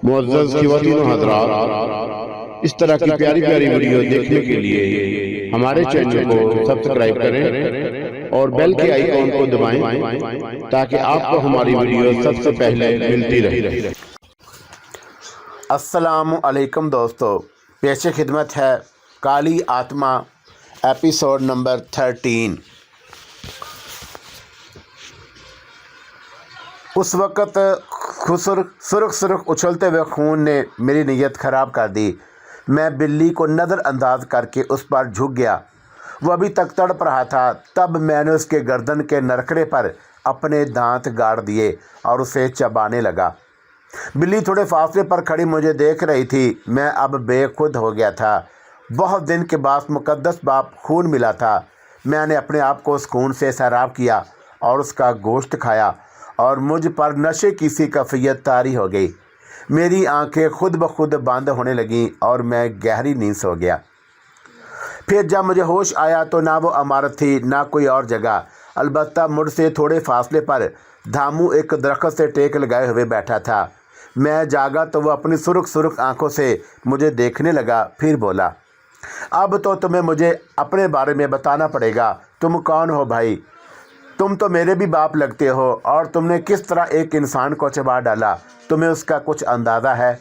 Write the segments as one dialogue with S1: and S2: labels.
S1: मुअज़्ज़ज़ ख़वातीन व हज़रात, इस तरह की प्यारी प्यारी वीडियो देखने के लिए हमारे चैनल को सब्सक्राइब करें और बेल के आइकॉन को दबाएं ताकि आपको हमारी वीडियो सबसे पहले मिलती रहे।
S2: अस्सलामु अलैकुम दोस्तों, पेश खिदमत है काली आत्मा एपिसोड नंबर 13। उस वक़्त सुरख उछलते हुए खून ने मेरी नीयत ख़राब कर दी। मैं बिल्ली को नज़रअंदाज करके उस पर झुक गया। वो अभी तक तड़प रहा था, तब मैंने उसके गर्दन के नरकड़े पर अपने दांत गाड़ दिए और उसे चबाने लगा। बिल्ली थोड़े फासले पर खड़ी मुझे देख रही थी। मैं अब बेखुद हो गया था। बहुत दिन के बाद मुकद्दस बाप खून मिला था। मैंने अपने आप को उस खून से सैराब किया और उसका गोश्त खाया और मुझ पर नशे की सी कैफियत तारी हो गई। मेरी आंखें खुद ब खुद बंद होने लगीं और मैं गहरी नींद सो गया। फिर जब मुझे होश आया तो ना वो इमारत थी ना कोई और जगह। अलबत्ता मुझसे थोड़े फासले पर धामू एक दरख्त से टेक लगाए हुए बैठा था। मैं जागा तो वो अपनी सुर्ख आंखों से मुझे देखने लगा। फिर बोला, अब तो तुम्हें मुझे अपने बारे में बताना पड़ेगा। तुम कौन हो भाई? तुम तो मेरे भी बाप लगते हो और तुमने किस तरह एक इंसान को चबा डाला, तुम्हें उसका कुछ अंदाज़ा है?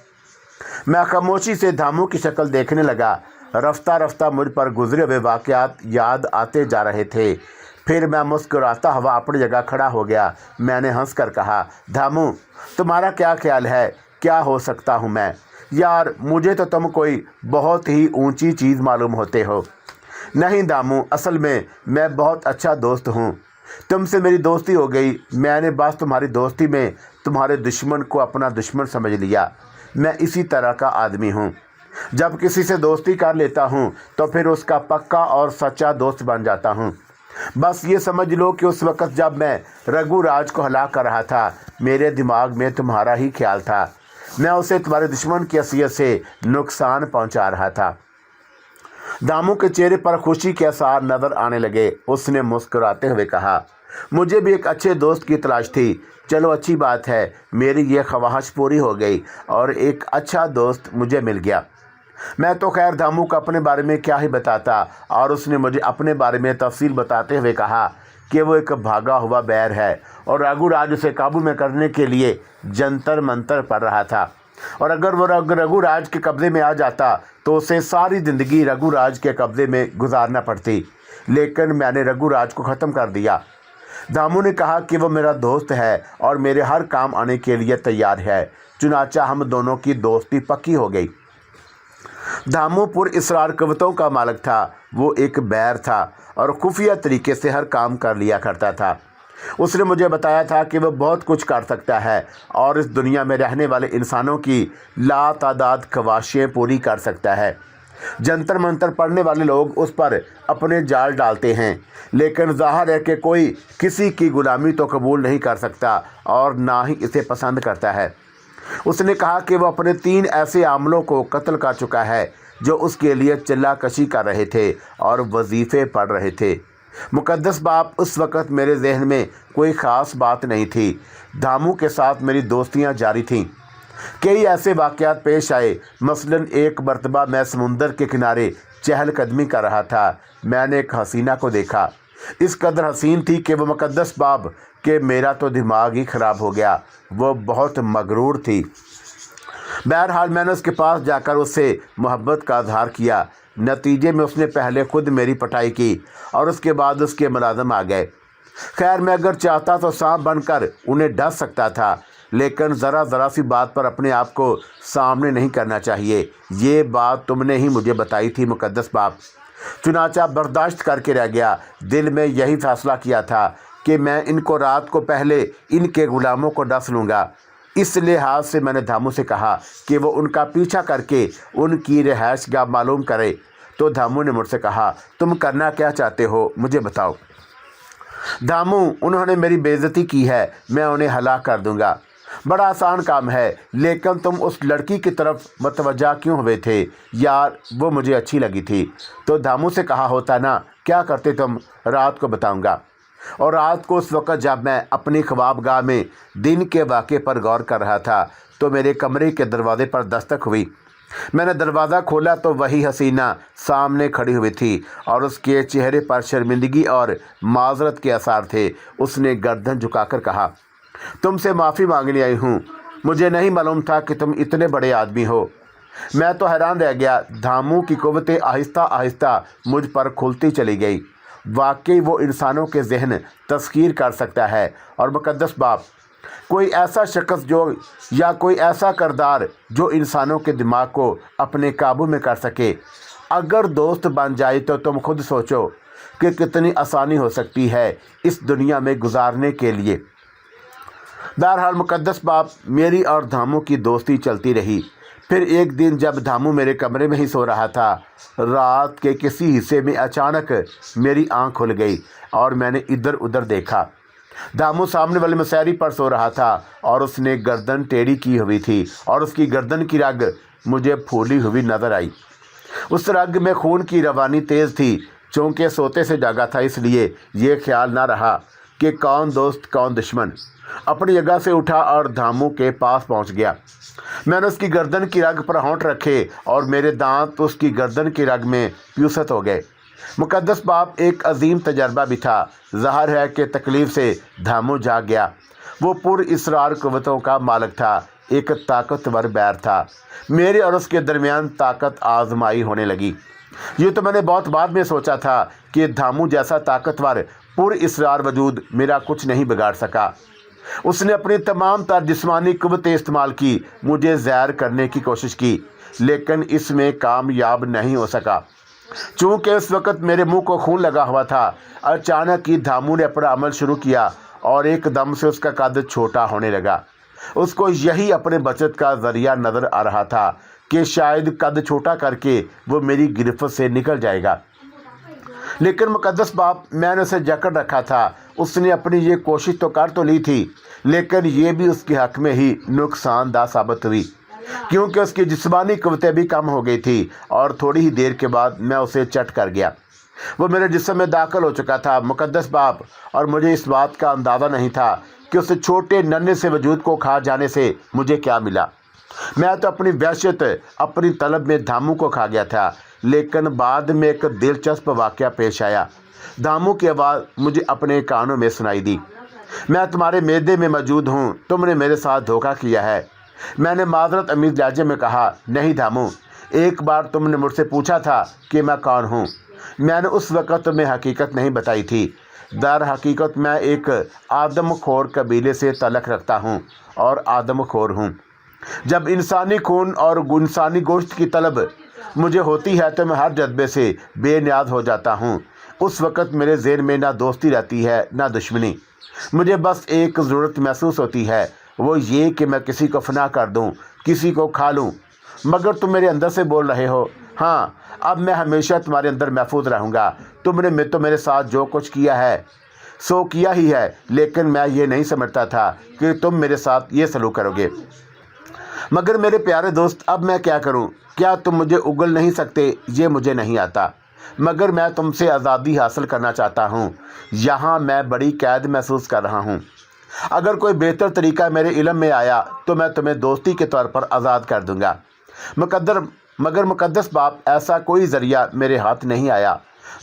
S2: मैं खामोशी से धामू की शक्ल देखने लगा। रफ्ता रफ्ता मुझ पर गुजरे हुए वाक़यात याद आते जा रहे थे। फिर मैं मुस्कुराता हुआ अपनी जगह खड़ा हो गया। मैंने हंसकर कहा, धामू, तुम्हारा क्या ख्याल है, क्या हो सकता हूँ मैं? यार, मुझे तो तुम कोई बहुत ही ऊंची चीज़ मालूम होते हो। नहीं दामू, असल में मैं बहुत अच्छा दोस्त हूँ। तुमसे मेरी दोस्ती हो गई। मैंने बस तुम्हारी दोस्ती में तुम्हारे दुश्मन को अपना दुश्मन समझ लिया। मैं इसी तरह का आदमी हूँ। जब किसी से दोस्ती कर लेता हूँ तो फिर उसका पक्का और सच्चा दोस्त बन जाता हूँ। बस ये समझ लो कि उस वक़्त जब मैं रघु राज को हलाक कर रहा था, मेरे दिमाग में तुम्हारा ही ख्याल था। मैं उसे तुम्हारे दुश्मन की हैसियत से नुकसान पहुँचा रहा था। दामू के चेहरे पर खुशी के आसार नज़र आने लगे। उसने मुस्कुराते हुए कहा, मुझे भी एक अच्छे दोस्त की तलाश थी। चलो, अच्छी बात है, मेरी ये ख्वाहिश पूरी हो गई और एक अच्छा दोस्त मुझे मिल गया। मैं तो खैर दामू को अपने बारे में क्या ही बताता, और उसने मुझे अपने बारे में तफसील बताते हुए कहा कि वो एक भागा हुआ बैर है और रघु राज उसे काबू में करने के लिए जंतर मंतर पढ़ रहा था, और अगर वो रघु राज के कब्ज़े में आ जाता तो उसे सारी ज़िंदगी रघु राज के कब्ज़े में गुजारना पड़ती। लेकिन मैंने रघु राज को ख़त्म कर दिया। दामू ने कहा कि वो मेरा दोस्त है और मेरे हर काम आने के लिए तैयार है। चुनाचा हम दोनों की दोस्ती पक्की हो गई। दामू पुर इसरार कवतों का मालिक था। वो एक बैर था और खुफिया तरीके से हर काम कर लिया करता था। उसने मुझे बताया था कि वह बहुत कुछ कर सकता है और इस दुनिया में रहने वाले इंसानों की लातादाद ख्वाहिशें पूरी कर सकता है। जंतर मंतर पढ़ने वाले लोग उस पर अपने जाल डालते हैं, लेकिन ज़ाहिर है कि कोई किसी की गुलामी तो कबूल नहीं कर सकता और ना ही इसे पसंद करता है। उसने कहा कि वह अपने 3 ऐसे आमलों को कत्ल कर चुका है जो उसके लिए चिल्ला कशी कर रहे थे और वजीफ़े पढ़ रहे थे। मुकद्दस बाप, उस वक़्त मेरे जहन में कोई ख़ास बात नहीं थी। दामू के साथ मेरी दोस्तियां जारी थीं। कई ऐसे वाक़यात पेश आए। मसलन एक मरतबा मैं समुंदर के किनारे चहलकदमी कर रहा था। मैंने एक हसीना को देखा। इस कदर हसीन थी कि वह मुकद्दस बाप के मेरा तो दिमाग ही ख़राब हो गया। वो बहुत मगरूर थी। बहरहाल मैंने उसके पास जाकर उससे मोहब्बत का इजहार किया। नतीजे में उसने पहले खुद मेरी पटाई की और उसके बाद उसके मुलाज़िम आ गए। खैर, मैं अगर चाहता तो सांप बनकर उन्हें डस सकता था, लेकिन ज़रा सी बात पर अपने आप को सामने नहीं करना चाहिए। ये बात तुमने ही मुझे बताई थी मुकद्दस बाप। चुनाचा बर्दाश्त करके रह गया। दिल में यही फैसला किया था कि मैं इनको रात को पहले इनके ग़ुलामों को डस लूँगा। इस लिहाज से मैंने धामू से कहा कि वो उनका पीछा करके उनकी रिहाइशगाह मालूम करे। तो धामू ने मुझसे कहा, तुम करना क्या चाहते हो, मुझे बताओ। धामू, उन्होंने मेरी बेइज्जती की है, मैं उन्हें हलाक कर दूंगा। बड़ा आसान काम है, लेकिन तुम उस लड़की की तरफ मतवज्जा क्यों हुए थे? यार, वो मुझे अच्छी लगी थी। तो धामू से कहा होता ना, क्या करते तुम? रात को बताऊंगा। और रात को उस वक़्त जब मैं अपनी ख्वाबगाह में दिन के वाक़े पर गौर कर रहा था تو میرے کمرے کے دروازے پر دستک ہوئی۔ میں نے دروازہ کھولا تو وہی حسینہ سامنے کھڑی ہوئی تھی اور اس کے چہرے پر شرمندگی اور معذرت کے آثار تھے۔ اس نے گردن جھکا کر کہا، تم سے معافی مانگنے آئی ہوں، مجھے نہیں معلوم تھا کہ تم اتنے بڑے آدمی ہو۔ میں تو حیران رہ گیا۔ دھامو کی قوتیں آہستہ آہستہ مجھ پر کھلتی چلی گئی۔ واقعی وہ انسانوں کے ذہن تسخیر کر سکتا ہے، اور مقدس باپ، کوئی ایسا شخص یا کوئی ایسا کردار جو انسانوں کے دماغ کو اپنے قابو میں کر سکے، اگر دوست بن جائے تو تم خود سوچو کہ کتنی آسانی ہو سکتی ہے اس دنیا میں گزارنے کے لیے۔ بہرحال مقدس باپ، میری اور دھامو کی دوستی چلتی رہی۔ پھر ایک دن جب دھامو میرے کمرے میں ہی سو رہا تھا، رات کے کسی حصے میں اچانک میری آنکھ کھل گئی اور میں نے ادھر ادھر دیکھا۔ دھامو سامنے والے مسیری پر سو رہا تھا اور اس نے گردن ٹیڑھی کی ہوئی تھی اور اس کی گردن کی رگ مجھے پھولی ہوئی نظر آئی۔ اس رگ میں خون کی روانی تیز تھی۔ چونکہ سوتے سے جاگا تھا، اس لیے یہ خیال نہ رہا کہ کون دوست کون دشمن۔ اپنی جگہ سے اٹھا اور دھامو کے پاس پہنچ گیا۔ میں نے اس کی گردن کی رگ پر ہونٹ رکھے اور میرے دانت اس کی گردن کی رگ میں پیوست ہو گئے۔ مقدس باپ، ایک عظیم تجربہ بھی تھا۔ ظاہر ہے کہ تکلیف سے دھامو جاگ گیا۔ وہ پر اسرار قوتوں کا مالک تھا، ایک طاقتور بیر تھا۔ میرے اور اس کے درمیان طاقت آزمائی ہونے لگی۔ یہ تو میں نے بہت بعد میں سوچا تھا کہ دھامو جیسا طاقتور پر اسرار وجود میرا کچھ نہیں بگاڑ سکا۔ اس نے اپنی تمام تر جسمانی قوتیں استعمال کی، مجھے زہر کرنے کی کوشش کی، لیکن اس میں کامیاب نہیں ہو سکا۔ چونکہ اس وقت میرے منہ کو خون لگا ہوا تھا، اچانک ہی دھامو نے اپنا عمل شروع کیا اور ایک دم سے اس کا قد چھوٹا ہونے لگا۔ اس کو یہی اپنے بچت کا ذریعہ نظر آ رہا تھا کہ شاید قد چھوٹا کر کے وہ میری گرفت سے نکل جائے گا۔ لیکن مقدس باپ، میں نے اسے جکڑ رکھا تھا۔ اس نے اپنی یہ کوشش تو کر تو لی تھی، لیکن یہ بھی اس کے حق میں ہی نقصان دہ ثابت ہوئی، کیونکہ اس کی جسمانی قوتیں بھی کم ہو گئی تھی اور تھوڑی ہی دیر کے بعد میں اسے چٹ کر گیا۔ وہ میرے جسم میں داخل ہو چکا تھا مقدس باپ، اور مجھے اس بات کا اندازہ نہیں تھا کہ اس چھوٹے ننھے سے وجود کو کھا جانے سے مجھے کیا ملا۔ میں تو اپنی وحشت، اپنی طلب میں دھامو کو کھا گیا تھا، لیکن بعد میں ایک دلچسپ واقعہ پیش آیا۔ دھامو کی آواز مجھے اپنے کانوں میں سنائی دی، میں تمہارے معدے میں موجود ہوں، تم نے میرے ساتھ دھوکہ کیا ہے۔ میں نے معذرت امیز لہجے میں کہا، نہیں دھامو، ایک بار تم نے مجھ سے پوچھا تھا کہ میں کون ہوں۔ میں نے اس وقت تمہیں حقیقت نہیں بتائی تھی۔ در حقیقت میں ایک آدم خور قبیلے سے تعلق رکھتا ہوں اور آدم خور ہوں۔ جب انسانی خون اور انسانی گوشت کی طلب مجھے ہوتی ہے تو میں ہر جذبے سے بے نیاز ہو جاتا ہوں۔ اس وقت میرے ذہن میں نہ دوستی رہتی ہے نہ دشمنی۔ مجھے بس ایک ضرورت محسوس ہوتی ہے، وہ یہ کہ میں کسی کو فنا کر دوں، کسی کو کھا لوں۔ مگر تم میرے اندر سے بول رہے ہو، ہاں، اب میں ہمیشہ تمہارے اندر محفوظ رہوں گا۔ تم نے تو میرے ساتھ جو کچھ کیا ہے سو کیا ہی ہے، لیکن میں یہ نہیں سمجھتا تھا کہ تم میرے ساتھ یہ سلوک کرو گے۔ مگر میرے پیارے دوست، اب میں کیا کروں؟ کیا تم مجھے اگل نہیں سکتے؟ یہ مجھے نہیں آتا، مگر میں تم سے آزادی حاصل کرنا چاہتا ہوں۔ یہاں میں بڑی قید محسوس کر رہا ہوں۔ اگر کوئی بہتر طریقہ میرے علم میں آیا تو میں تمہیں دوستی کے طور پر آزاد کر دوں گا۔ مگر مقدس باپ، ایسا کوئی ذریعہ میرے ہاتھ نہیں آیا۔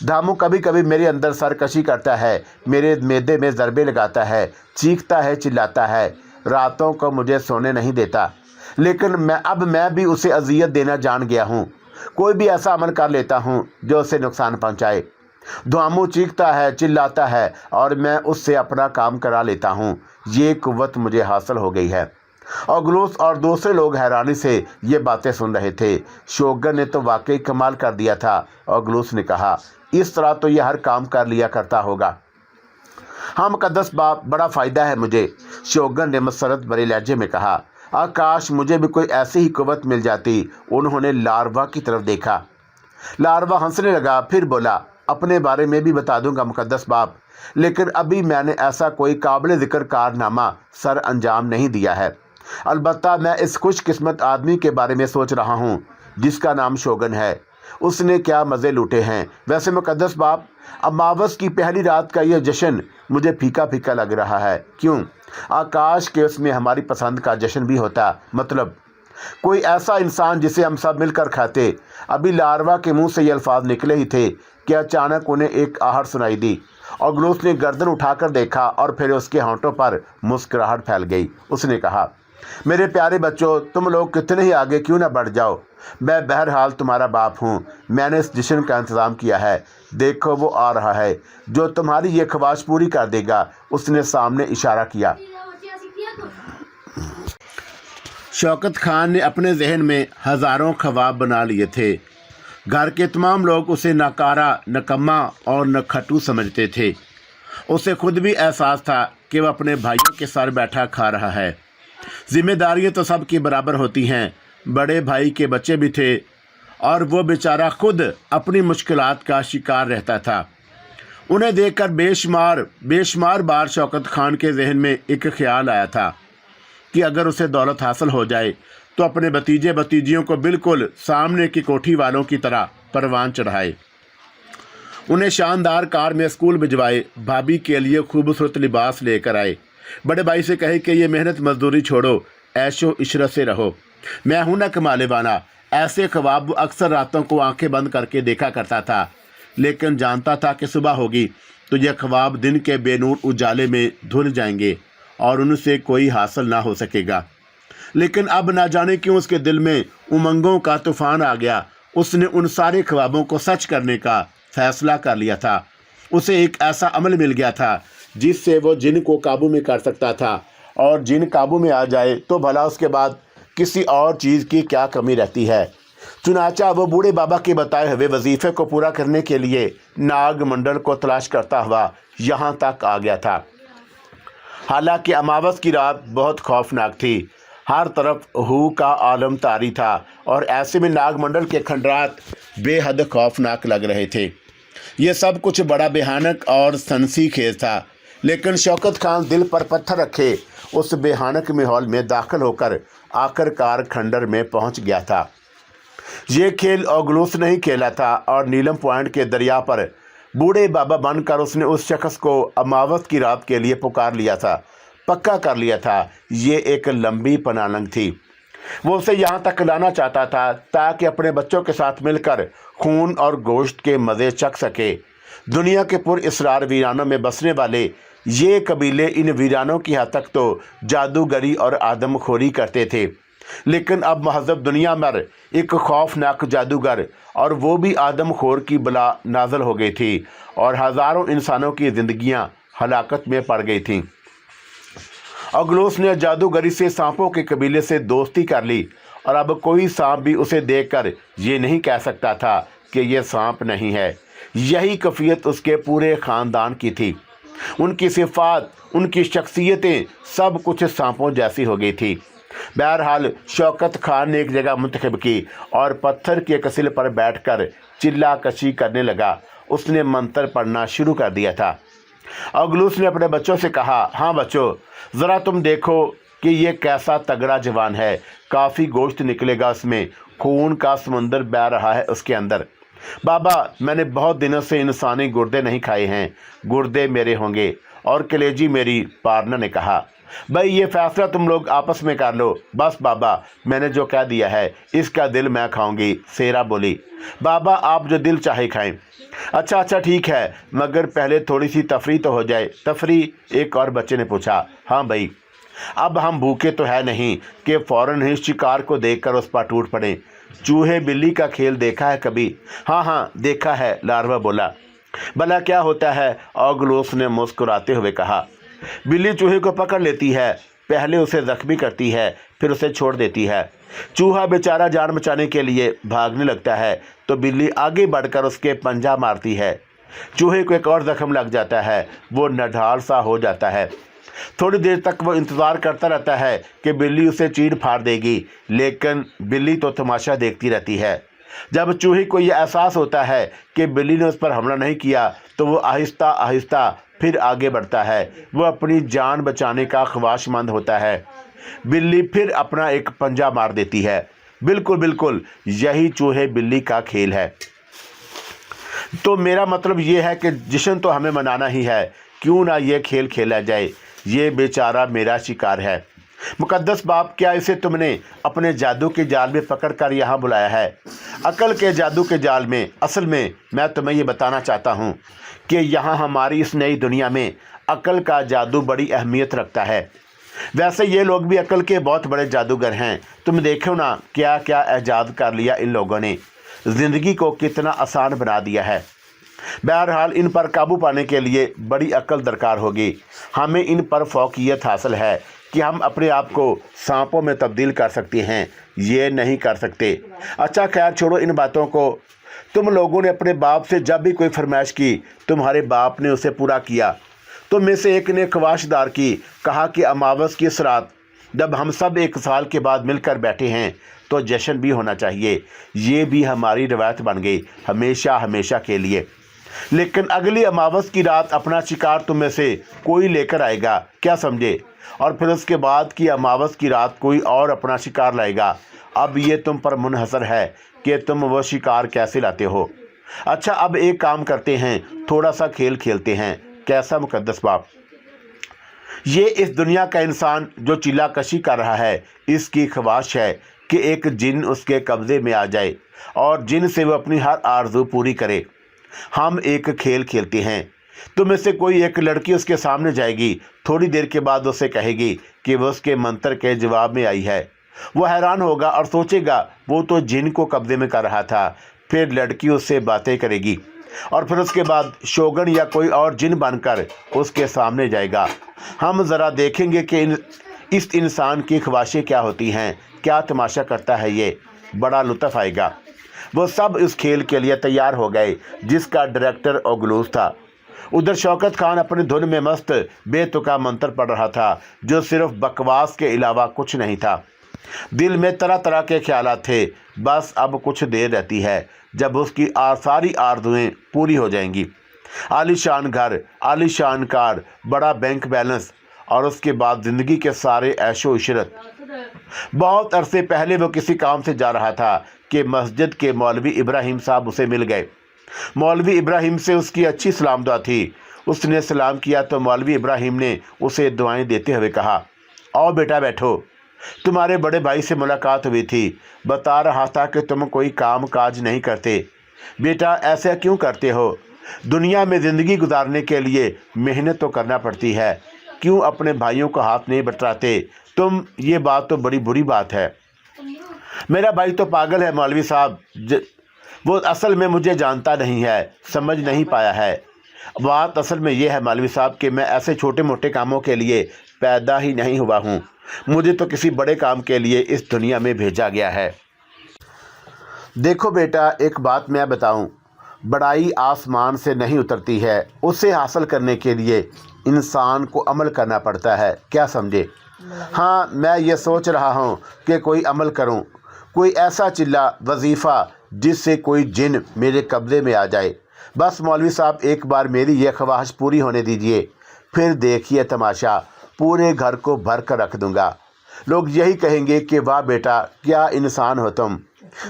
S2: دھامو کبھی کبھی میرے اندر سرکشی کرتا ہے، میرے معدے میں ضربے لگاتا ہے، چیختا ہے، چلاتا ہے، راتوں کو مجھے سونے نہیں دیتا۔ لیکن میں بھی اسے اذیت دینا جان گیا ہوں۔ کوئی بھی ایسا عمل کر لیتا ہوں جو اسے نقصان پہنچائے۔ دھامو چیختا ہے، چلاتا ہے، اور میں اس سے اپنا کام کرا لیتا ہوں۔ یہ قوت مجھے حاصل ہو گئی ہے۔ اوگلوس اور دوسرے لوگ حیرانی سے یہ باتیں سن رہے تھے۔ شوگر نے تو واقعی کمال کر دیا تھا، اوگلوس نے کہا۔ اس طرح تو یہ ہر کام کر لیا کرتا ہوگا۔ ہاں مقدس باپ، بڑا فائدہ ہے مجھے، شوگر نے مسرت بھرے لہجے میں کہا۔ کاش مجھے بھی کوئی ایسی ہی قوت مل جاتی۔ انہوں نے لاروا کی طرف دیکھا۔ لاروا ہنسنے لگا، پھر بولا، اپنے بارے میں بھی بتا دوں گا مقدس باپ، لیکن ابھی میں نے ایسا کوئی قابل ذکر کارنامہ سر انجام نہیں دیا ہے۔ البتہ میں اس خوش قسمت آدمی کے بارے میں سوچ رہا ہوں جس کا نام شوگن ہے۔ اس نے کیا مزے لوٹے ہیں۔ ویسے مقدس باپ، اماوس کی پہلی رات کا یہ جشن مجھے پھیکا پھیکا لگ رہا ہے۔ کیوں؟ آکاش کے اس میں ہماری پسند کا جشن بھی ہوتا، مطلب کوئی ایسا انسان جسے ہم سب مل کر کھاتے۔ ابھی لاروا کے منہ سے یہ الفاظ نکلے ہی تھے کہ اچانک انہیں ایک آہٹ سنائی دی۔ اوگلوس نے گردن اٹھا کر دیکھا اور پھر اس کے ہونٹوں پر مسکراہٹ پھیل گئی۔ اس نے کہا، میرے پیارے بچوں، تم لوگ کتنے ہی آگے کیوں نہ بڑھ جاؤ، میں بہرحال تمہارا باپ ہوں۔ میں نے اس جشن کا انتظام کیا ہے، دیکھو وہ آ رہا ہے جو تمہاری یہ خواہش پوری کر دے گا۔ اس نے سامنے اشارہ کیا۔ شوکت خان نے اپنے ذہن میں ہزاروں خواب بنا لیے تھے۔ گھر کے تمام لوگ اسے ناکارہ، نکما اور نکھٹو سمجھتے تھے۔ اسے خود بھی احساس تھا کہ وہ اپنے بھائیوں کے سر بیٹھا کھا رہا ہے۔ ذمہ داریاں تو سب کی برابر ہوتی ہیں۔ بڑے بھائی کے بچے بھی تھے اور وہ بیچارہ خود اپنی مشکلات کا شکار رہتا تھا۔ انہیں دیکھ کر بے شمار بار شوکت خان کے ذہن میں ایک خیال آیا تھا کہ اگر اسے دولت حاصل ہو جائے تو اپنے بھتیجے بھتیجیوں کو بالکل سامنے کی کوٹھی والوں کی طرح پروان چڑھائے، انہیں شاندار کار میں اسکول بھجوائے، بھابھی کے لیے خوبصورت لباس لے کر آئے، بڑے بھائی سے کہے کہ یہ محنت مزدوری چھوڑو، عیش و عشرت سے رہو، میں ہوں نہ کمالے والا۔ ایسے خواب وہ اکثر راتوں کو آنکھیں بند کر کے دیکھا کرتا تھا، لیکن جانتا تھا کہ صبح ہوگی تو یہ خواب دن کے بے نور اجالے میں دھل جائیں گے اور ان سے کوئی حاصل نہ ہو سکے گا۔ لیکن اب نہ جانے کیوں اس کے دل میں امنگوں کا طوفان آ گیا۔ اس نے ان سارے خوابوں کو سچ کرنے کا فیصلہ کر لیا تھا۔ اسے ایک ایسا عمل مل گیا تھا جس سے وہ جن کو قابو میں کر سکتا تھا، اور جن قابو میں آ جائے تو بھلا اس کے بعد کسی اور چیز کی کیا کمی رہتی ہے۔ چنانچہ وہ بوڑھے بابا کے بتائے ہوئے وظیفے کو پورا کرنے کے لیے ناگ منڈل کو تلاش کرتا ہوا یہاں تک آ گیا تھا۔ حالانکہ اماوس کی رات بہت خوفناک تھی، ہر طرف ہو کا عالم طاری تھا، اور ایسے میں ناگ منڈل کے کھنڈرات بے حد خوفناک لگ رہے تھے۔ یہ سب کچھ بڑا بھیانک اور سنسی خیز تھا، لیکن شوکت خان دل پر پتھر رکھے اس بھیانک ماحول میں داخل ہو کر آخر کار کھنڈر میں پہنچ گیا تھا۔ یہ کھیل اوگلوس نہیں کھیلا تھا، اور نیلم پوائنٹ کے دریا پر بوڑھے بابا بن کر اس نے اس شخص کو اماوس کی رات کے لیے پکار لیا تھا، پکا کر لیا تھا۔ یہ ایک لمبی پنالنگ تھی، وہ اسے یہاں تک لانا چاہتا تھا تاکہ اپنے بچوں کے ساتھ مل کر خون اور گوشت کے مزے چکھ سکے۔ دنیا کے پر اسرار ویرانوں میں بسنے والے یہ قبیلے ان ویرانوں کی حد تک تو جادوگری اور آدم خوری کرتے تھے، لیکن اب مہذب دنیا پر ایک خوفناک جادوگر، اور وہ بھی آدم خور کی بلا نازل ہو گئی تھی، اور ہزاروں انسانوں کی زندگیاں ہلاکت میں پڑ گئی تھیں۔ اوگلوس نے جادوگری سے سانپوں کے قبیلے سے دوستی کر لی، اور اب کوئی سانپ بھی اسے دیکھ کر یہ نہیں کہہ سکتا تھا کہ یہ سانپ نہیں ہے۔ یہی کیفیت اس کے پورے خاندان کی تھی۔ ان کی صفات، ان کی شخصیتیں، سب کچھ سانپوں جیسی ہو گئی تھی۔ بہرحال شوکت خان نے ایک جگہ منتخب کی اور پتھر کے کسل پر بیٹھ کر چلا کشی کرنے لگا۔ اس نے منتر پڑھنا شروع کر دیا تھا۔ اوگلوس نے اپنے بچوں سے کہا، ہاں بچوں، ذرا تم دیکھو کہ یہ کیسا تگڑا جوان ہے، کافی گوشت نکلے گا اس میں، خون کا سمندر بہہ رہا ہے اس کے اندر۔ بابا، میں نے بہت دنوں سے انسانی گردے نہیں کھائے ہیں، گردے میرے ہوں گے اور کلیجی میری، پارنا نے کہا۔ بھائی یہ فیصلہ تم لوگ آپس میں کر لو۔ بس بابا، میں نے جو کہہ دیا ہے اس کا دل میں کھاؤں گی، سیرا بولی۔ بابا آپ جو دل چاہے کھائیں۔ اچھا ٹھیک ہے، مگر پہلے تھوڑی سی تفریح تو ہو جائے۔ تفریح؟ ایک اور بچے نے پوچھا۔ ہاں بھائی، اب ہم بھوکے تو ہے نہیں کہ فوراً ہی شکار کو دیکھ کر اس پر ٹوٹ پڑیں۔ چوہے بلی کا کھیل دیکھا ہے کبھی؟ ہاں دیکھا ہے، لاروا بولا۔ بھلا کیا ہوتا ہے؟ اوگلوس نے مسکراتے ہوئے کہا۔ بلی چوہے کو پکڑ لیتی ہے، پہلے اسے زخمی کرتی ہے، پھر اسے چھوڑ دیتی ہے۔ چوہا بیچارہ جان بچانے کے لیے بھاگنے لگتا ہے تو بلی آگے بڑھ کر اس کے پنجہ مارتی ہے۔ چوہے کو ایک اور زخم لگ جاتا ہے، وہ نڈھال سا ہو جاتا ہے۔ تھوڑی دیر تک وہ انتظار کرتا رہتا ہے کہ بلی اسے چیر پھاڑ دے گی، لیکن بلی تو تماشا دیکھتی رہتی ہے۔ جب چوہے کو یہ احساس ہوتا ہے کہ بلی نے اس پر حملہ نہیں کیا تو وہ آہستہ آہستہ پھر آگے بڑھتا ہے، وہ اپنی جان بچانے کا خواہش مند ہوتا ہے۔ بلی پھر اپنا ایک پنجہ مار دیتی ہے، बिल्कुल बिल्कुल, यही चूहे बिल्ली का खेल है। तो मेरा मतलब ये है कि जश्न तो हमें मनाना ही है, क्यों ना ये खेल खेला जाए। ये बेचारा मेरा शिकार है। मुकद्दस बाप, क्या इसे तुमने अपने जादू के जाल में पकड़ कर यहाँ बुलाया है? अकल के जादू के जाल में। असल में मैं तुम्हें ये बताना चाहता हूँ कि यहाँ हमारी इस नई दुनिया में अकल का जादू बड़ी अहमियत रखता है। वैसे ये लोग भी अकल के बहुत बड़े जादूगर हैं। तुम देखो ना क्या क्या ऐजाद कर लिया इन लोगों ने, ज़िंदगी को कितना आसान बना दिया है। बहरहाल इन पर काबू पाने के लिए बड़ी अकल दरकार होगी। हमें इन पर फौकियत हासिल है कि हम अपने आप को सांपों में तब्दील कर सकते हैं, ये नहीं कर सकते। अच्छा खैर छोड़ो इन बातों को। तुम लोगों ने अपने बाप से जब भी कोई फरमाइश की, तुम्हारे बाप ने उसे पूरा किया। तुम में से एक ने ख्वाहिशदार की, कहा कि अमावस की इस रात जब हम सब 1 साल के बाद मिलकर बैठे हैं तो जश्न भी होना चाहिए। ये भी हमारी रवायत बन गई, हमेशा हमेशा के लिए। लेकिन अगली अमावस की रात अपना शिकार तुम में से कोई लेकर आएगा, क्या समझे? और फिर उसके बाद की अमावस की रात कोई और अपना शिकार लाएगा। अब ये तुम पर मुनहसर है कि तुम वो शिकार कैसे लाते हो। अच्छा अब एक काम करते हैं, थोड़ा सा खेल खेलते हैं। कैसा मुकद्दस बाप? ये इस दुनिया का इंसान जो चिल्ला कशी कर रहा है, इसकी ख्वाहिश है कि एक जिन उसके कब्ज़े में आ जाए और जिन से वो अपनी हर आरज़ू पूरी करे। हम एक खेल खेलते हैं। तुम में से कोई एक लड़की उसके सामने जाएगी, थोड़ी देर के बाद उसे कहेगी कि वो उसके मंत्र के जवाब में आई है। वो हैरान होगा और सोचेगा वो तो जिन को कब्ज़े में कर रहा था। फिर लड़की उससे बातें करेगी और फिर उसके बाद शोगन या कोई और जिन बनकर उसके सामने जाएगा। हम ज़रा देखेंगे कि इस इंसान की ख्वाहिशें क्या होती हैं, क्या तमाशा करता है ये। बड़ा लुत्फ़ आएगा। वो सब इस खेल के लिए तैयार हो गए जिसका डायरेक्टर ओगलूस था। उधर शौकत खान अपनी धुन में मस्त बेतुका मंत्र पढ़ रहा था, जो सिर्फ बकवास के अलावा कुछ नहीं था। दिल में तरह तरह के ख्यालात थे। बस अब कुछ देर रहती है जब उसकी सारी आरज़ुएं पूरी हो जाएंगी। आलीशान घर, आलीशान कार, बड़ा बैंक बैलेंस और उसके बाद ज़िंदगी के सारे ऐशो इशरत। बहुत अरसे पहले वो किसी काम से जा रहा था कि मस्जिद के मौलवी इब्राहिम साहब उसे मिल गए। मौलवी इब्राहिम से उसकी अच्छी सलाम दुआ थी। उसने सलाम किया तो मौलवी इब्राहिम ने उसे दुआएं देते हुए कहा, आओ बेटा बैठो। तुम्हारे बड़े भाई से मुलाकात हुई थी, बता रहा था कि तुम कोई काम काज नहीं करते। बेटा ऐसा क्यों करते हो? दुनिया में ज़िंदगी गुजारने के लिए मेहनत तो करना पड़ती है, क्यों अपने भाइयों को हाथ नहीं बटाते तुम? ये बात तो बड़ी बुरी बात है। मेरा भाई तो पागल है मौलवी साहब, वो असल में मुझे जानता नहीं है, समझ नहीं पाया है। बात असल में ये है मौलवी साहब कि मैं ऐसे छोटे मोटे कामों के लिए पैदा ही नहीं हुआ हूँ। मुझे तो किसी बड़े काम के लिए इस दुनिया में भेजा गया है। देखो बेटा, एक बात मैं बताऊं, बड़ाई आसमान से नहीं उतरती है, उसे हासिल करने के लिए इंसान को अमल करना पड़ता है, क्या समझे? हाँ, मैं ये सोच रहा हूँ कि कोई अमल करूँ, कोई ऐसा चिल्ला वजीफ़ा जिससे कोई जिन मेरे कब्ज़े में आ जाए। बस मौलवी साहब एक बार मेरी यह ख्वाहिश पूरी होने दीजिए, फिर देखिए तमाशा, पूरे घर को भर कर रख दूँगा। लोग यही कहेंगे कि वाह बेटा क्या इंसान हो तुम।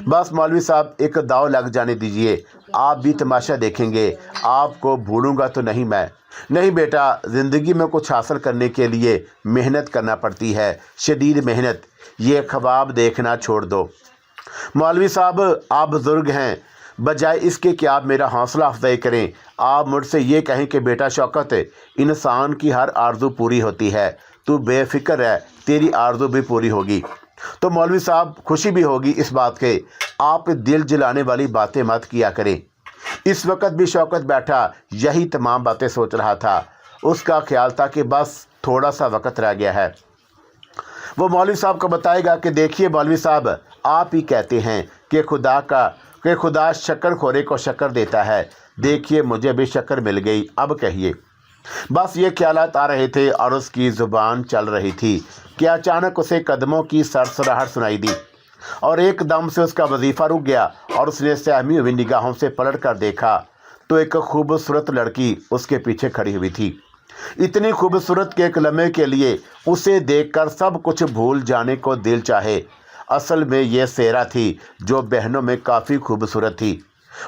S2: बस मौलवी साहब एक दाव लग जाने दीजिए, आप भी तमाशा देखेंगे। आपको भूलूंगा तो नहीं मैं। नहीं बेटा, ज़िंदगी में कुछ हासिल करने के लिए मेहनत करना पड़ती है, शदीद मेहनत। ये ख्वाब देखना छोड़ दो। मौलवी साहब आप बुज़ुर्ग हैं, बजाय इसके कि आप मेरा हौसला अफजाई करें, आप मुझसे ये कहें कि बेटा शौकत, इंसान की हर आरज़ू पूरी होती है, तू बेफिक्र है, तेरी आरज़ू भी पूरी होगी। तो मौलवी साहब खुशी भी होगी इस बात के। आप दिल जलाने वाली बातें मत किया करें। इस वक्त भी शौकत बैठा यही तमाम बातें सोच रहा था। उसका ख्याल था कि बस थोड़ा सा वक्त रह गया है। वो मौलवी साहब को बताएगा कि देखिए मौलवी साहब, आप ही कहते हैं कि खुदा शक्कर खोरे को शक्कर देता है। देखिए मुझे भी शक्कर मिल गई, अब कहिए। बस ये ख्यालात आ रहे थे और उसकी ज़ुबान चल रही थी कि अचानक उसे कदमों की सरसराहट सुनाई दी और एकदम से उसका वजीफ़ा रुक गया और उसने सहमी हुई निगाहों से पलट कर देखा तो एक खूबसूरत लड़की उसके पीछे खड़ी हुई थी। इतनी खूबसूरत के एक लम्हे के लिए उसे देखकर सब कुछ भूल जाने को दिल चाहे। असल में ये सेरा थी जो बहनों में काफ़ी खूबसूरत थी।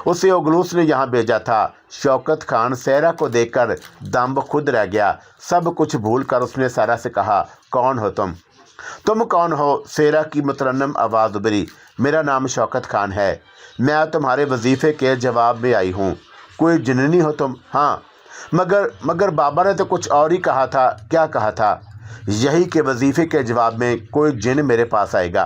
S2: उसे ओगलूस ने यहाँ भेजा था। शौकत खान सेरा को देखकर दम खुद रह गया। सब कुछ भूलकर उसने सेरा से कहा, कौन हो तुम? तुम कौन हो? सेरा की मुतरन्नम आवाज़ उभरी। मेरा नाम शौकत खान है। मैं तुम्हारे वजीफ़े के जवाब में आई हूँ। कोई जिन्नी हो तुम? हाँ, मगर बाबा ने तो कुछ और ही कहा था। क्या कहा था? यही कि वजीफ़े के जवाब में कोई जिन मेरे पास आएगा।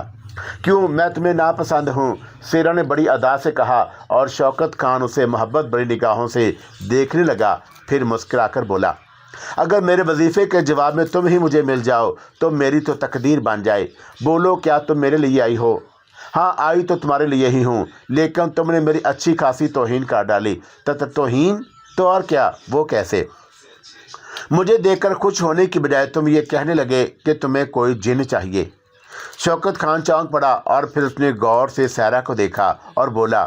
S2: क्यों, मैं तुम्हें नापसंद हूँ? सेरा ने बड़ी अदा से कहा और शौकत खान उसे मोहब्बत भरी निगाहों से देखने लगा। फिर मुस्कुराकर बोला, अगर मेरे वजीफ़े के जवाब में तुम ही मुझे मिल जाओ तो मेरी तो तकदीर बन जाए। बोलो, क्या तुम मेरे लिए आई हो? हाँ, आई तो तुम्हारे लिए ही हूँ, लेकिन तुमने मेरी अच्छी खासी तौहीन कर डाली। तौहीन? तो और क्या? वो कैसे? मुझे देखकर खुश होने की बजाय तुम ये कहने लगे कि तुम्हें कोई जिन चाहिए। शौकत खान चौंक पड़ा और फिर उसने गौर से सेरा को देखा और बोला,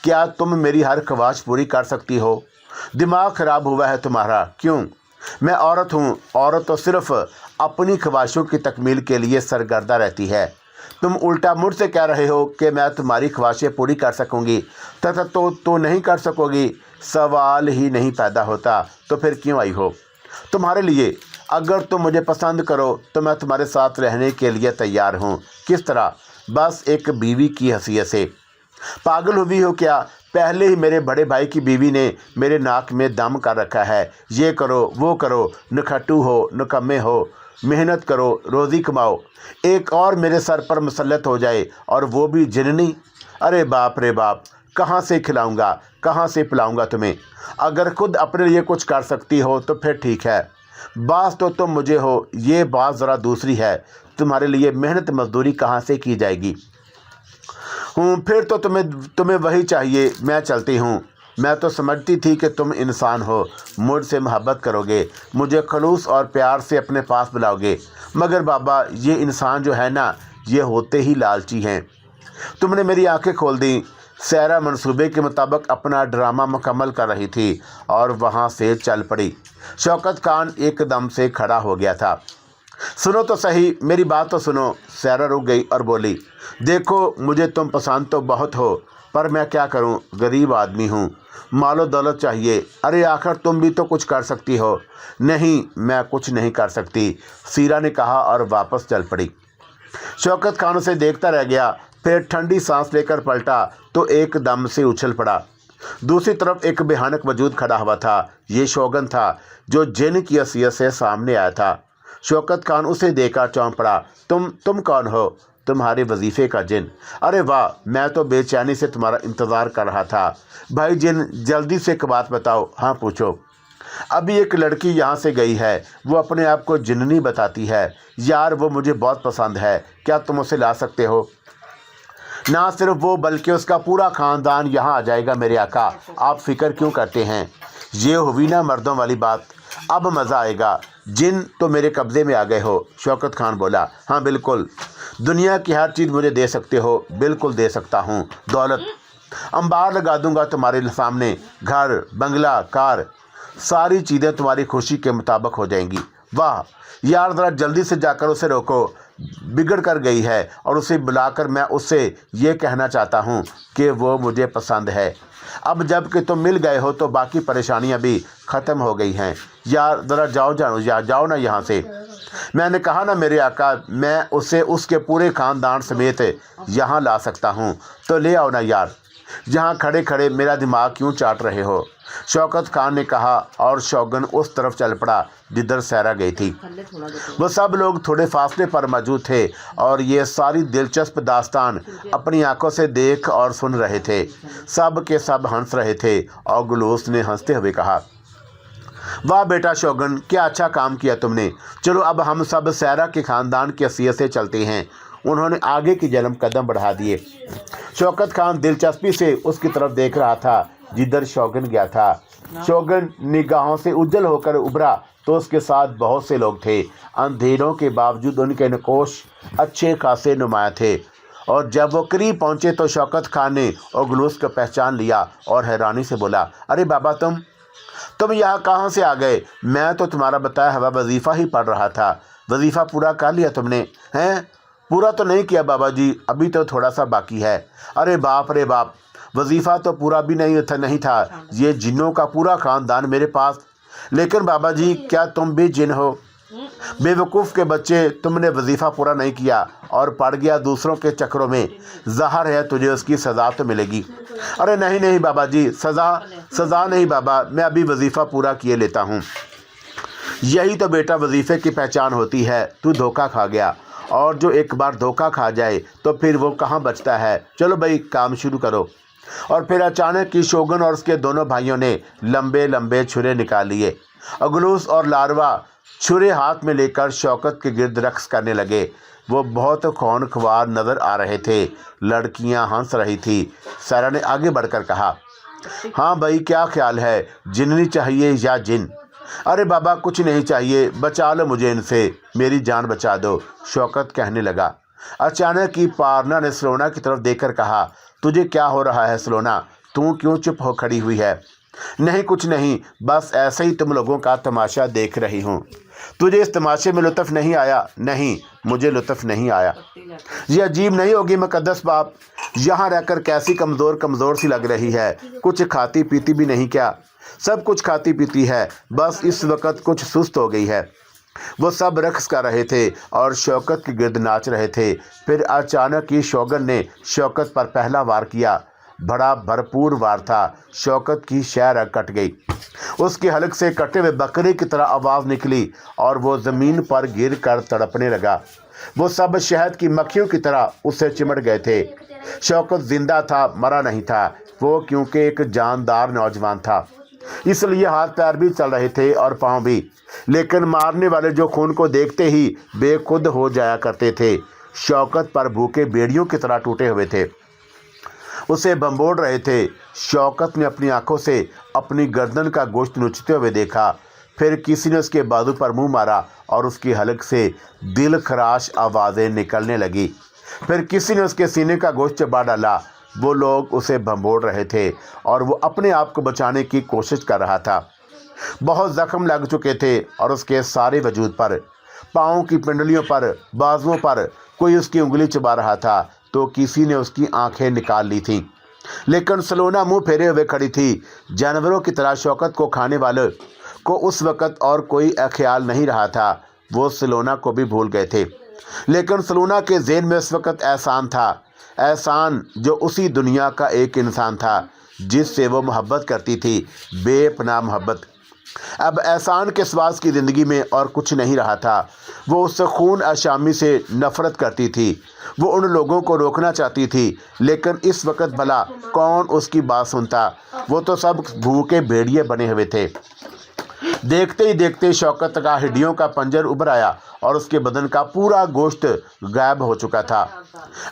S2: क्या तुम मेरी हर ख्वाहिश पूरी कर सकती हो? दिमाग ख़राब हुआ है तुम्हारा? क्यों? मैं औरत हूँ। औरत तो सिर्फ अपनी ख्वाहिशों की तकमील के लिए सरगर्दा रहती है। तुम उल्टा मुझसे कह रहे हो कि मैं तुम्हारी ख्वाहिशें पूरी कर सकूँगी तो नहीं कर सकोगी। सवाल ही नहीं पैदा होता। तो फिर क्यों आई हो? तुम्हारे लिए। अगर तुम मुझे पसंद करो तो मैं तुम्हारे साथ रहने के लिए तैयार हूँ। किस तरह? बस एक बीवी की हैसियत से। पागल हुई हो क्या? पहले ही मेरे बड़े भाई की बीवी ने मेरे नाक में दम कर रखा है। ये करो, वो करो, नखट्टू हो, नकम्मे हो, मेहनत करो, रोज़ी कमाओ। एक और मेरे सर पर मुसल्लत हो जाए और वो भी जिन्नी। अरे बाप रे बाप, कहाँ से खिलाऊंगा, कहाँ से पिलाऊंगा तुम्हें? अगर खुद अपने लिए कुछ कर सकती हो तो फिर ठीक है। बास तो तुम मुझे हो, ये बात ज़रा दूसरी है। तुम्हारे लिए मेहनत मजदूरी कहाँ से की जाएगी? फिर तो तुम्हें वही चाहिए। मैं चलती हूँ। मैं तो समझती थी कि तुम इंसान हो, मुझसे मोहब्बत करोगे, मुझे खलूस और प्यार से अपने पास बुलाओगे। मगर बाबा, ये इंसान जो है ना, ये होते ही लालची हैं। तुमने मेरी आंखें खोल दी। सेरा मंसूबे के मुताबिक अपना ड्रामा मुकम्मल कर रही थी और वहाँ से चल पड़ी। शौकत खान एकदम से खड़ा हो गया था। सुनो तो सही, मेरी बात तो सुनो। सेरा रुक गई और बोली, देखो, मुझे तुम पसंद तो बहुत हो, पर मैं क्या करूं? गरीब आदमी हूं, मालो दौलत चाहिए। अरे आखिर तुम भी तो कुछ कर सकती हो। नहीं, मैं कुछ नहीं कर सकती, सीरा ने कहा और वापस चल पड़ी। शौकत खान उसे देखता रह गया। फिर ठंडी सांस लेकर पलटा तो एकदम से उछल पड़ा। दूसरी तरफ एक भयानक वजूद खड़ा हुआ था। ये शौगन था जो जिन की हैसियत से सामने आया था। शौकत खान उसे देखकर चौंक पड़ा। तुम कौन हो? तुम्हारे वजीफ़े का जिन। अरे वाह, मैं तो बेचैनी से तुम्हारा इंतज़ार कर रहा था। भाई जिन, जल्दी से एक बात बताओ। हाँ, पूछो। अभी एक लड़की यहाँ से गई है, वो अपने आप को जिन्नी बताती है। यार, वो मुझे बहुत पसंद है। क्या तुम उसे ला सकते हो? ना सिर्फ वो, बल्कि उसका पूरा ख़ानदान यहाँ आ जाएगा मेरे आका। आप फ़िक्र क्यों करते हैं? ये हुई ना मर्दों वाली बात। अब मज़ा आएगा। जिन तो मेरे कब्ज़े में आ गए हो। शौकत खान बोला, हाँ बिल्कुल। दुनिया की हर चीज़ मुझे दे सकते हो? बिल्कुल दे सकता हूँ। दौलत, अंबार लगा दूंगा तुम्हारे सामने। घर, बंगला, कार, सारी चीज़ें तुम्हारी खुशी के मुताबिक हो जाएंगी। वाह यार, ज़रा जल्दी से जाकर उसे रोको, बिगड़ कर गई है। और उसे बुलाकर मैं उससे ये कहना चाहता हूँ कि वो मुझे पसंद है। अब जब कि तुम मिल गए हो तो बाकी परेशानियाँ भी ख़त्म हो गई हैं। यार ज़रा जाओ ना यहाँ से। मैंने कहा ना मेरे आका, मैं उसे उसके पूरे ख़ानदान समेत यहाँ ला सकता हूँ। तो ले आओ ना यार। यहाँ खड़े खड़े मेरा दिमाग क्यों चाट रहे हो? शौकत खान ने कहा और शौगन उस तरफ चल पड़ा जिधर सेरा गई थी। वो सब लोग थोड़े फासले पर मौजूद थे और ये सारी दिलचस्प दास्तान अपनी आंखों से देख और सुन रहे थे। सब के सब हंस रहे थे और गुलूस ने हंसते हुए कहा, वाह बेटा शौगन, क्या अच्छा काम किया तुमने। चलो अब हम सब सेरा के ख़ानदान की हैसियत से चलते हैं। उन्होंने आगे की जन्म कदम बढ़ा दिए। शौकत खान दिलचस्पी से उसकी तरफ देख रहा था जिधर शौगन गया था। शौगन निगाहों से उज्जवल होकर उभरा तो उसके साथ बहुत से लोग थे। अंधेरों के बावजूद उनके नकोश अच्छे खासे नुमाया थे और जब वो करीब पहुँचे तो शौकत खान ने गुलूस को पहचान लिया और हैरानी से बोला, अरे बाबा, तुम यहाँ कहाँ से आ गए? मैं तो तुम्हारा बताया हुआ वजीफ़ा ही पढ़ रहा था। वजीफ़ा पूरा कर लिया तुमने? हैं? पूरा तो नहीं किया बाबा जी, अभी तो थोड़ा सा बाकी है। अरे बाप, वजीफ़ा तो पूरा भी नहीं था। ये जिन्नों का पूरा ख़ानदान मेरे पास। लेकिन बाबा जी, क्या तुम भी जिन हो? बेवकूफ़ के बच्चे, तुमने वजीफ़ा पूरा नहीं किया और पड़ गया दूसरों के चक्करों में। ज़ाहिर है तुझे उसकी सज़ा तो मिलेगी। अरे नहीं बाबा जी, सज़ा नहीं बाबा, मैं अभी वजीफ़ा पूरा किए लेता हूँ। यही तो बेटा वजीफ़े की पहचान होती है। तू धोखा खा गया, और जो एक बार धोखा खा जाए तो फिर वो कहाँ बचता है। चलो भाई, काम शुरू करो। और फिर अचानक की शोगन और उसके दोनों भाइयों ने लंबे छुरे निकाल लिए। अगलूस और लारवा छुरे हाथ में लेकर शौकत के गिर्द रक्स करने लगे। वो बहुत खौनख्वार नज़र आ रहे थे। लड़कियां हंस रही थी। सारा ने आगे बढ़कर कहा, हाँ भाई, क्या ख्याल है, जिन्नी चाहिए या जिन? अरे बाबा, कुछ नहीं चाहिए, बचा लो मुझे इनसे, मेरी जान बचा दो, शौकत कहने लगा। अचानक ही पारना ने सलोना की तरफ देखकर कहा, तुझे क्या हो रहा है सलोना? तू क्यों चुप हो खड़ी हुई है? नहीं, कुछ नहीं, बस ऐसे ही तुम लोगों का तमाशा देख रही हूँ। तुझे इस तमाशे में लुत्फ़ नहीं आया? नहीं, मुझे लुत्फ़ नहीं आया। ये अजीब नहीं होगी मुक़द्दस बाप, यहाँ रहकर कैसी कमज़ोर सी लग रही है। कुछ खाती पीती भी नहीं क्या? सब कुछ खाती पीती है, बस इस वक्त कुछ सुस्त हो गई है। वो सब रक्स कर रहे थे और शौकत के गिर्द नाच रहे थे। फिर अचानक ही शौगन ने शौकत पर पहला वार किया। बड़ा भरपूर वार था। शौकत की शहर कट गई। उसके हलक से कटे हुए बकरे की तरह आवाज़ निकली और वो ज़मीन पर गिर कर तड़पने लगा। वो सब शहद की मक्खियों की तरह उससे चिमट गए थे। शौकत जिंदा था, मरा नहीं था। वो क्योंकि एक जानदार नौजवान था, इसलिए हाथ पैर भी चल रहे थे और पाँव भी। लेकिन मारने वाले जो खून को देखते ही बेखुद हो जाया करते थे। शौकत पर भूखे बेड़ियों की तरह टूटे हुए थे, उसे बम्बोड़ रहे थे। शौकत ने अपनी आंखों से अपनी गर्दन का गोश्त नोचते हुए देखा। फिर किसी ने उसके बाजू पर मुंह मारा और उसकी हलक से दिल खराश आवाज़ें निकलने लगी। फिर किसी ने उसके सीने का गोश्त चबा डाला। वो लोग उसे भंबोड़ रहे थे और वो अपने आप को बचाने की कोशिश कर रहा था। बहुत ज़ख्म लग चुके थे और उसके सारे वजूद पर, पाँव की पिंडलियों पर, बाजुओं पर कोई उसकी उंगली चबा रहा था तो किसी ने उसकी आंखें निकाल ली थीं। लेकिन सलोना मुंह फेरे हुए खड़ी थी। जानवरों की तरह शौकत को खाने वाले को उस वक़्त और कोई ख्याल नहीं रहा था। वो सलोना को भी भूल गए थे। लेकिन सलोना के ज़हन में उस वक़्त एहसान था, एहसान जो उसी दुनिया का एक इंसान था जिससे वो मोहब्बत करती थी, बेपनाह मोहब्बत। अब एहसान के सिवा की ज़िंदगी में और कुछ नहीं रहा था। वो उस खून अशामी से नफ़रत करती थी। वो उन लोगों को रोकना चाहती थी, लेकिन इस वक्त भला कौन उसकी बात सुनता? वो तो सब भूखे भेड़िए बने हुए थे। देखते ही देखते शौकत का हड्डियों का पंजर उभर आया और उसके बदन का पूरा गोश्त गायब हो चुका था।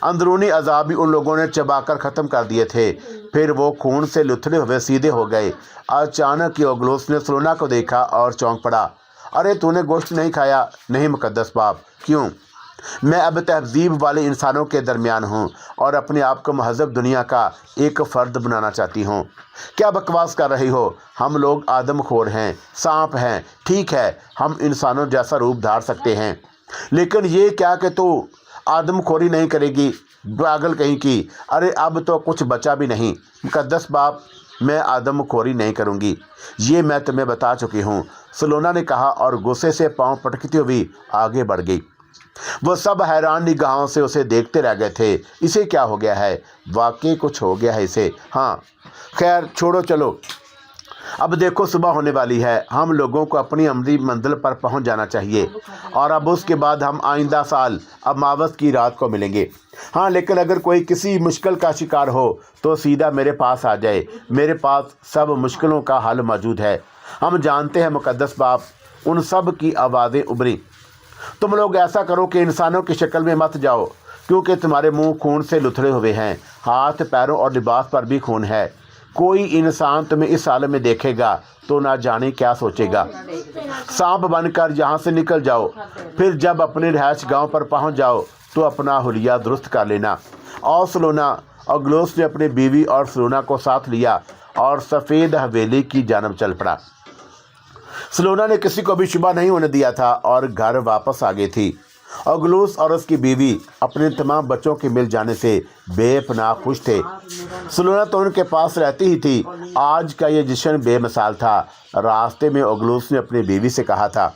S2: अंदरूनी अज़ाब भी उन लोगों ने चबाकर ख़त्म कर दिए थे। फिर वो खून से लुथड़े हुए सीधे हो गए। अचानक ही ओगलोस ने सलोना को देखा और चौंक पड़ा। अरे तूने गोश्त नहीं खाया? नहीं मुक़द्दस बाप। क्यों? मैं अब तहज़ीब वाले इंसानों के दरमियान हूँ और अपने आप को महज़ब दुनिया का एक फ़र्द बनाना चाहती हूँ। क्या बकवास कर रही हो? हम लोग आदमखोर हैं, सांप हैं। ठीक है, हम इंसानों जैसा रूप धार सकते हैं, लेकिन ये क्या कि तू आदमखोरी नहीं करेगी? पागल कहीं की। अरे अब तो कुछ बचा भी नहीं। मुक़द्दस बाप, मैं आदमखोरी नहीं करूँगी, ये मैं तुम्हें बता चुकी हूँ, सलोना ने कहा और गुस्से से पाँव पटकती हुई आगे बढ़ गई। वो सब हैरान निगाहों से उसे देखते रह गए थे। इसे क्या हो गया है? वाकई कुछ हो गया है इसे। हाँ, खैर छोड़ो, चलो अब देखो सुबह होने वाली है। हम लोगों को अपनी अमली मंजिल पर पहुंच जाना चाहिए और अब उसके बाद हम आइंदा साल अमावस की रात को मिलेंगे। हाँ, लेकिन अगर कोई किसी मुश्किल का शिकार हो तो सीधा मेरे पास आ जाए। मेरे पास सब मुश्किलों का हल मौजूद है। हम जानते हैं मुक़द्दस बाप। उन सब की आवाज़ें उभरी। तुम लोग ऐसा करो कि इंसानों की शक्ल में मत जाओ, क्योंकि तुम्हारे मुंह खून से लुथड़े हुए हैं। हाथ पैरों और लिबास पर भी खून है। कोई इंसान तुम्हें इस हाल में देखेगा तो ना जाने क्या सोचेगा। सांप बनकर यहाँ से निकल जाओ। फिर जब अपने रिहायश गांव पर पहुँच जाओ तो अपना हुलिया दुरुस्त कर लेना। और सलोना अगलोस ने अपनी बीवी और सलोना को साथ लिया और सफ़ेद हवेली की जानब चल पड़ा। सलोना ने किसी को भी शुबा नहीं होने दिया था और घर वापस आ गई थी। ओगलूस और उसकी बीवी अपने तमाम बच्चों के मिल जाने से बेपनाह खुश थे। सलोना तो उनके पास रहती ही थी। आज का ये जश्न बेमिसाल था। रास्ते में ओगलूस ने अपनी बीवी से कहा था,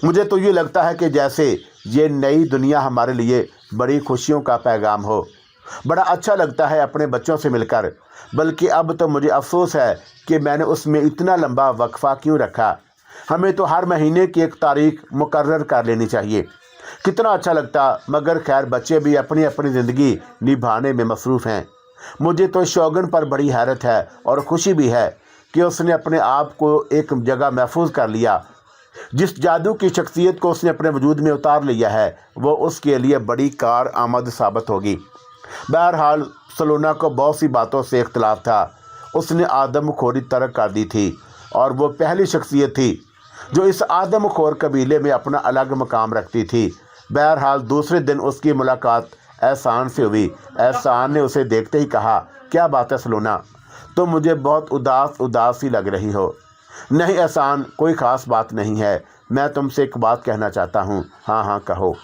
S2: मुझे तो ये लगता है कि जैसे ये नई दुनिया हमारे लिए बड़ी खुशियों का पैगाम हो। बड़ा अच्छा लगता है अपने बच्चों से मिलकर, बल्कि अब तो मुझे अफसोस है कि मैंने उसमें इतना लंबा वक्फा क्यों रखा। हमें तो हर महीने की एक तारीख मुकर्रर कर लेनी चाहिए। कितना अच्छा लगता, मगर खैर बच्चे भी अपनी अपनी ज़िंदगी निभाने में मसरूफ़ हैं। मुझे तो शोगन पर बड़ी हैरत है और खुशी भी है कि उसने अपने आप को एक जगह महफूज कर लिया। जिस जादू की शख्सियत को उसने अपने वजूद में उतार लिया है, वो उसके लिए बड़ी कार आमद साबित होगी। बहरहाल सलोना को बहुत सी बातों से इख्तलाफ था। उसने आदमखोरी तर्क कर दी थी और वो पहली शख्सियत थी जो इस आदमखोर कबीले में अपना अलग मकाम रखती थी। बहरहाल दूसरे दिन उसकी मुलाकात एहसान से हुई। एहसान ने उसे देखते ही कहा, क्या बात है सलोना, तुम मुझे बहुत उदास सी लग रही हो। नहीं एहसान, कोई ख़ास बात नहीं है, मैं तुमसे एक बात कहना चाहता हूँ। हाँ हाँ कहो।